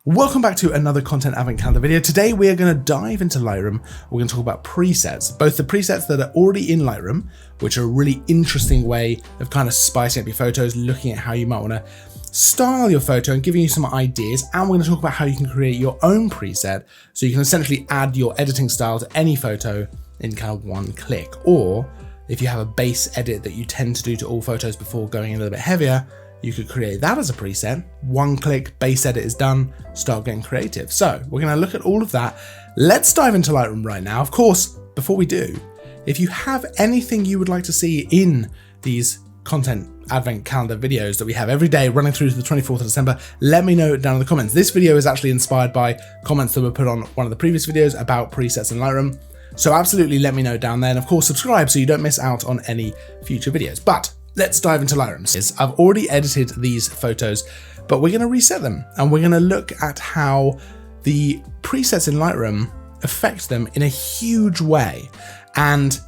Welcome back to another Content Advent Calendar video. Today we are going to dive into Lightroom. We're going to talk about presets, both the presets that are already in Lightroom, which are a really interesting way of kind of spicing up your photos, looking at how you might want to style your photo and giving you some ideas. And we're going to talk about how you can create your own preset so you can essentially add your editing style to any photo in kind of one click. Or if you have a base edit that you tend to do to all photos before going a little bit heavier, you could create that as a preset. One click, base edit is done, start getting creative. So we're going to look at all of that. Let's dive into Lightroom right now. Of course, before we do, if you have anything you would like to see in these Content Advent Calendar videos that we have every day running through to the 24th of December, let me know down in the comments. This video is actually inspired by comments that were put on one of the previous videos about presets in Lightroom. So absolutely let me know down there. And of course, subscribe so you don't miss out on any future videos. But let's dive into Lightroom. I've already edited these photos, but we're going to reset them and we're going to look at how the presets in Lightroom affect them in a huge way. And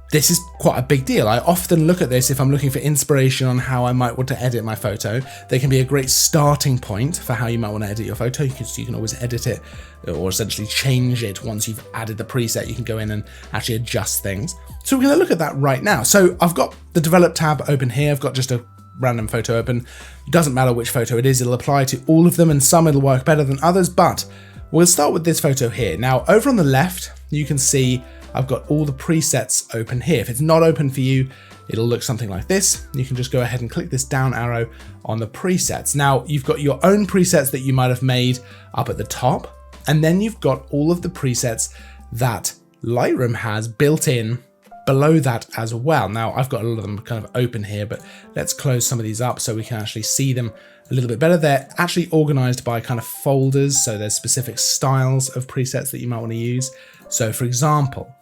this is quite a big deal. I often look at this if I'm looking for inspiration on how I might want to edit my photo. They can be a great starting point for how you might want to edit your photo. You can always edit it or essentially change it once you've added the preset. You can go in and actually adjust things. So we're going to look at that right now. So I've got the Develop tab open here. I've got just a random photo open. It doesn't matter which photo it is. It'll apply to all of them, and some it'll work better than others, but we'll start with this photo here. Now, over on the left, you can see I've got all the presets open here. If it's not open for you, it'll look something like this. You can just go ahead and click this down arrow on the presets. Now, you've got your own presets that you might have made up at the top, and then you've got all of the presets that Lightroom has built in below that as well. Now, I've got a lot of them kind of open here, but let's close some of these up so we can actually see them a little bit better. They're actually organized by kind of folders, so there's specific styles of presets that you might want to use. So for example,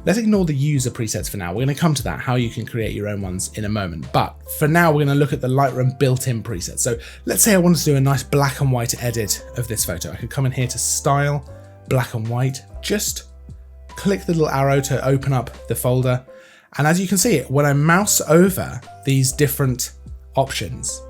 let's ignore the user presets for now. We're going to come to that, how you can create your own ones in a moment. But for now, we're going to look at the Lightroom built-in presets. So let's say I wanted to do a nice black and white edit of this photo. I could come in here to Style, Black and White, just click the little arrow to open up the folder. And as you can see, when I mouse over these different options,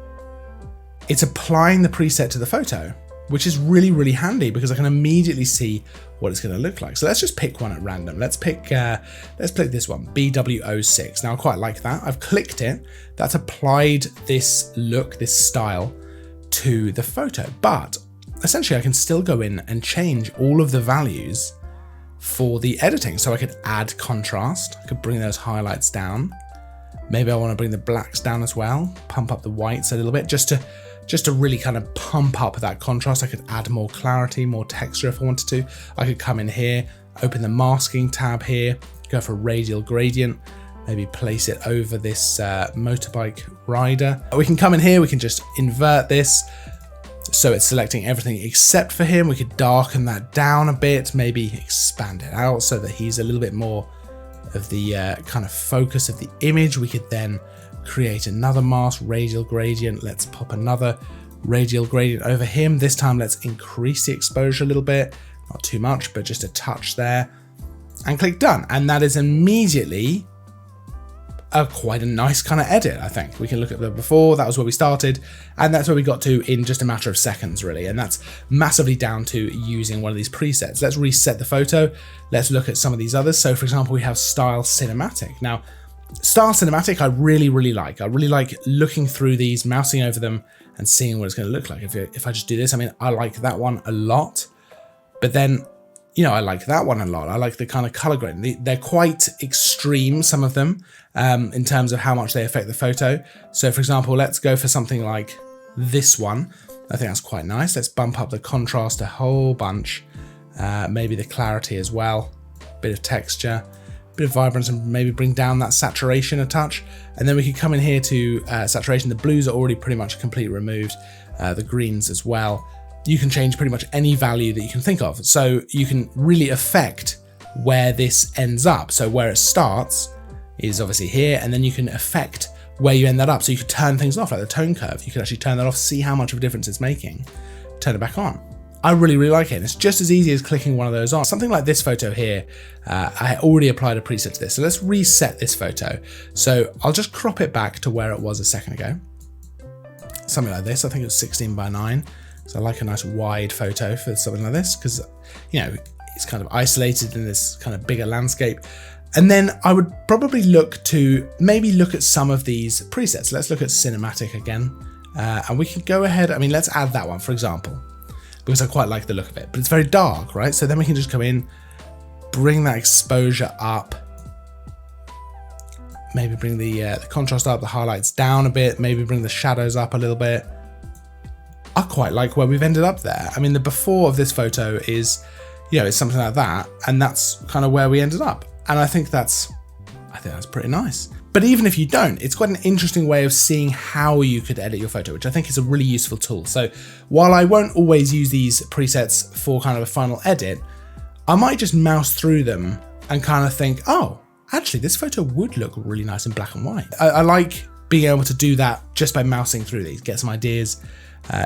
it's applying the preset to the photo, which is really, really handy because I can immediately see what it's going to look like. So let's just pick one at random. Let's pick this one, BW06. Now I quite like that. I've clicked it. That's applied this look, this style to the photo. But essentially I can still go in and change all of the values for the editing. So I could add contrast. I could bring those highlights down. Maybe I want to bring the blacks down as well, pump up the whites a little bit just to really kind of pump up that contrast. I could add more clarity, more texture if I wanted to. I could come in here, open the masking tab here, go for radial gradient, maybe place it over this motorbike rider. We can come in here, we can just invert this so it's selecting everything except for him. We could darken that down a bit, maybe expand it out so that he's a little bit more of the kind of focus of the image. We could then create another mask, radial gradient. Let's pop another radial gradient over him. This time let's increase the exposure a little bit, not too much, but just a touch there, and click done. And that is immediately quite a nice kind of edit. I think we can look at the before. That was where we started, and that's where we got to in just a matter of seconds, really. And that's massively down to using one of these presets. Let's reset the photo. Let's look at some of these others. So for example, we have Style Cinematic. Now, Style Cinematic, I really, really like. I really like looking through these, mousing over them and seeing what it's going to look like. If I just do this, I mean, I like that one a lot, but then, you know, I like that one a lot. I like the kind of color grading. They're quite extreme, some of them, in terms of how much they affect the photo. So for example, let's go for something like this one. I think that's quite nice. Let's bump up the contrast a whole bunch. Maybe the clarity as well, bit of texture, bit of vibrance, and maybe bring down that saturation a touch. And then we could come in here to saturation. The blues are already pretty much completely removed, the greens as well. You can change pretty much any value that you can think of. So you can really affect where this ends up. So where it starts is obviously here, and then you can affect where you end that up. So you could turn things off, like the tone curve. You could actually turn that off, see how much of a difference it's making, turn it back on. I really, really like it. And it's just as easy as clicking one of those on. Something like this photo here, I already applied a preset to this. So let's reset this photo. So I'll just crop it back to where it was a second ago. Something like this. I think it was 16:9. So I like a nice wide photo for something like this because, you know, it's kind of isolated in this kind of bigger landscape. And then I would probably look at some of these presets. Let's look at cinematic again. And we can go ahead, I mean, let's add that one, for example, because I quite like the look of it, but it's very dark, right? So then we can just come in, bring that exposure up, maybe bring the contrast up, the highlights down a bit, maybe bring the shadows up a little bit. I quite like where we've ended up there. I mean, the before of this photo is, you know, it's something like that, and that's kind of where we ended up. And I think that's pretty nice. But even if you don't, it's quite an interesting way of seeing how you could edit your photo, which I think is a really useful tool. So while I won't always use these presets for kind of a final edit, I might just mouse through them and kind of think, oh, actually this photo would look really nice in black and white. I like being able to do that just by mousing through these, get some ideas.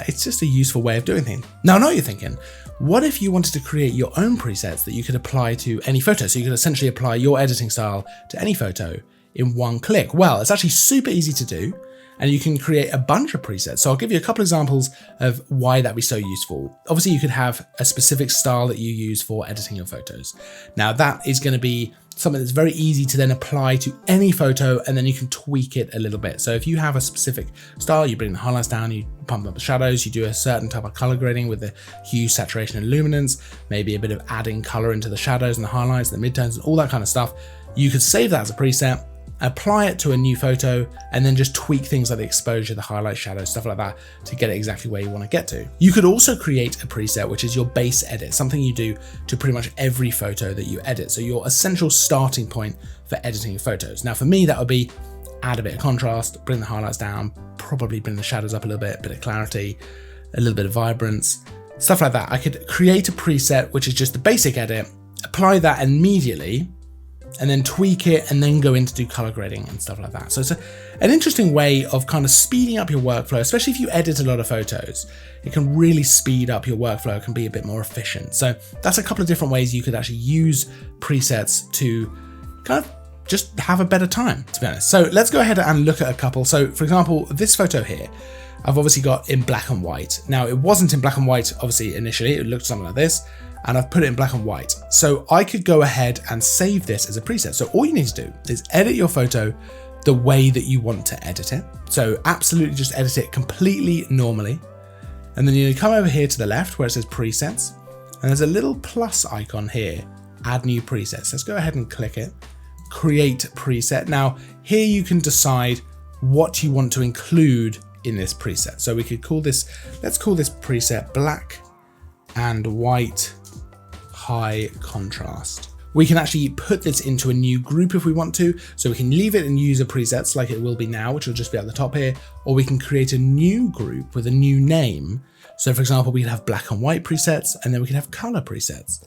It's just a useful way of doing things. Now I know what you're thinking, what if you wanted to create your own presets that you could apply to any photo? So you could essentially apply your editing style to any photo in one click. Well, it's actually super easy to do, and you can create a bunch of presets. So I'll give you a couple examples of why that'd be so useful. Obviously you could have a specific style that you use for editing your photos. Now that is going to be something that's very easy to then apply to any photo, and then you can tweak it a little bit. So if you have a specific style, you bring the highlights down, you pump up the shadows, you do a certain type of color grading with the hue, saturation, and luminance, maybe a bit of adding color into the shadows and the highlights and the midtones and all that kind of stuff. You could save that as a preset, apply it to a new photo, and then just tweak things like the exposure, the highlight, shadows, stuff like that to get it exactly where you want to get to. You could also create a preset, which is your base edit, something you do to pretty much every photo that you edit. So your essential starting point for editing your photos. Now for me, that would be add a bit of contrast, bring the highlights down, probably bring the shadows up a little bit of clarity, a little bit of vibrance, stuff like that. I could create a preset, which is just the basic edit, apply that immediately, and then tweak it, and then go in to do color grading and stuff like that. So it's an interesting way of kind of speeding up your workflow, especially if you edit a lot of photos. It can really speed up your workflow, it can be a bit more efficient. So that's a couple of different ways you could actually use presets to kind of just have a better time, to be honest. So let's go ahead and look at a couple. So for example, this photo here, I've obviously got in black and white. Now it wasn't in black and white, obviously initially, it looked something like this, and I've put it in black and white. So I could go ahead and save this as a preset. So all you need to do is edit your photo the way that you want to edit it. So absolutely just edit it completely normally. And then you come over here to the left where it says presets, and there's a little plus icon here, add new presets. Let's go ahead and click it, create preset. Now here you can decide what you want to include in this preset. So we could call this, let's call this preset black and white high contrast. We can actually put this into a new group if we want to. So we can leave it in user presets like it will be now, which will just be at the top here, or we can create a new group with a new name. So for example, we could have black and white presets, and then we can have color presets,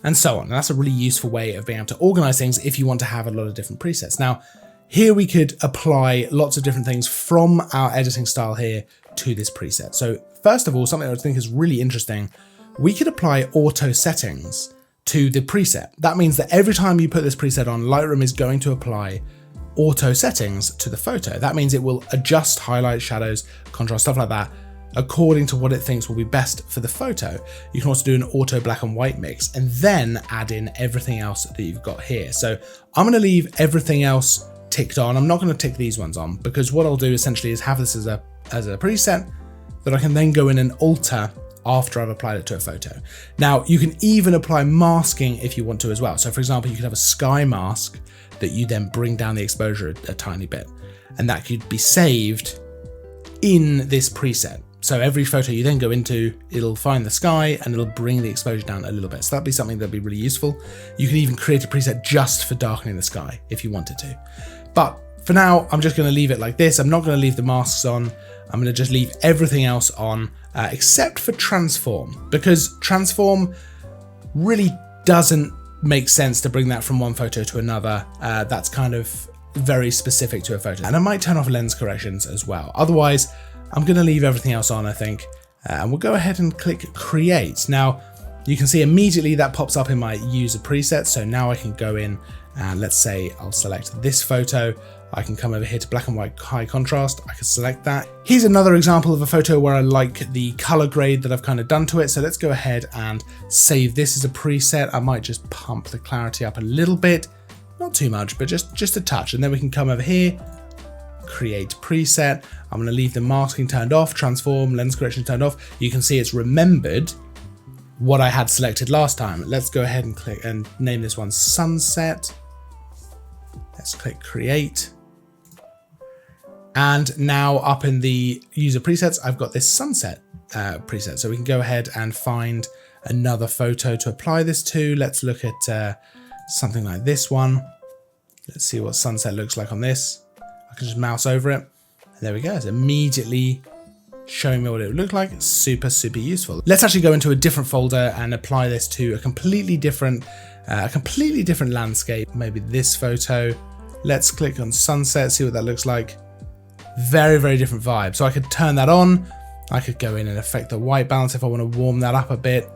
and so on. And that's a really useful way of being able to organize things if you want to have a lot of different presets. Now, here we could apply lots of different things from our editing style here to this preset. So first of all, something I think is really interesting, we could apply auto settings to the preset. That means that every time you put this preset on, Lightroom is going to apply auto settings to the photo. That means it will adjust highlights, shadows, contrast, stuff like that, according to what it thinks will be best for the photo. You can also do an auto black and white mix and then add in everything else that you've got here. So I'm going to leave everything else ticked on. I'm not going to tick these ones on, because what I'll do essentially is have this as a preset that I can then go in and alter after I've applied it to a photo. Now you can even apply masking if you want to as well. So for example, you could have a sky mask that you then bring down the exposure a tiny bit, and that could be saved in this preset. So every photo you then go into, it'll find the sky and it'll bring the exposure down a little bit. So that'd be something that'd be really useful. You could even create a preset just for darkening the sky if you wanted to. But for now, I'm just going to leave it like this. I'm not going to leave the masks on. I'm going to just leave everything else on, except for transform, because transform really doesn't make sense to bring that from one photo to another. That's kind of very specific to a photo. And I might turn off lens corrections as well. Otherwise, I'm going to leave everything else on, I think. And we'll go ahead and click create. Now, You can see immediately that pops up in my user presets. So now I can go in and let's say I'll select this photo. I can come over here to black and white high contrast. I can select that. Here's another example of a photo where I like the color grade that I've kind of done to it. So let's go ahead and save this as a preset. I might just pump the clarity up a little bit, not too much, but just a touch. And then we can come over here, create preset. I'm going to leave the masking turned off, transform, lens correction turned off. You can see it's remembered what I had selected last time. Let's go ahead and click and name this one Sunset. Let's click create. And now up in the user presets, I've got this sunset preset. So we can go ahead and find another photo to apply this to. Let's look at something like this one. Let's see what sunset looks like on this. I can just mouse over it. And there we go. It's immediately showing me what it would look like. Super, super useful. Let's actually go into a different folder and apply this to a completely different landscape. Maybe this photo. Let's click on sunset, see what that looks like. Very, very different vibe. So I could turn that on. I could go in and affect the white balance if I want to warm that up a bit.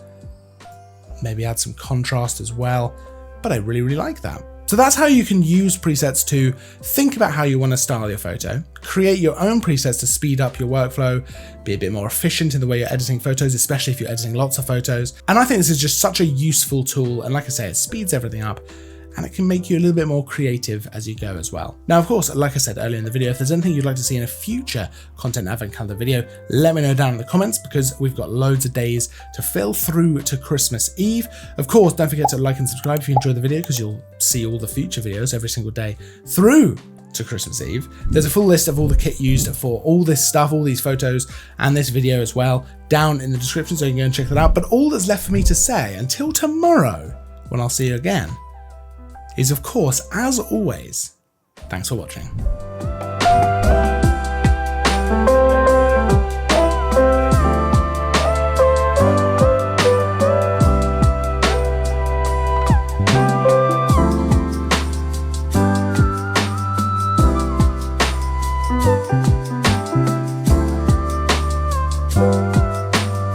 Maybe add some contrast as well. But I really, really like that. So that's how you can use presets to think about how you want to style your photo, create your own presets to speed up your workflow, be a bit more efficient in the way you're editing photos, especially if you're editing lots of photos. And I think this is just such a useful tool. And like I say, it speeds everything up and it can make you a little bit more creative as you go as well. Now, of course, like I said earlier in the video, if there's anything you'd like to see in a future content advent calendar video, let me know down in the comments because we've got loads of days to fill through to Christmas Eve. Of course, don't forget to like and subscribe if you enjoyed the video because you'll see all the future videos every single day through to Christmas Eve. There's a full list of all the kit used for all this stuff, all these photos and this video as well down in the description, so you can go and check that out. But all that's left for me to say until tomorrow, when I'll see you again, is of course, as always, thanks for watching.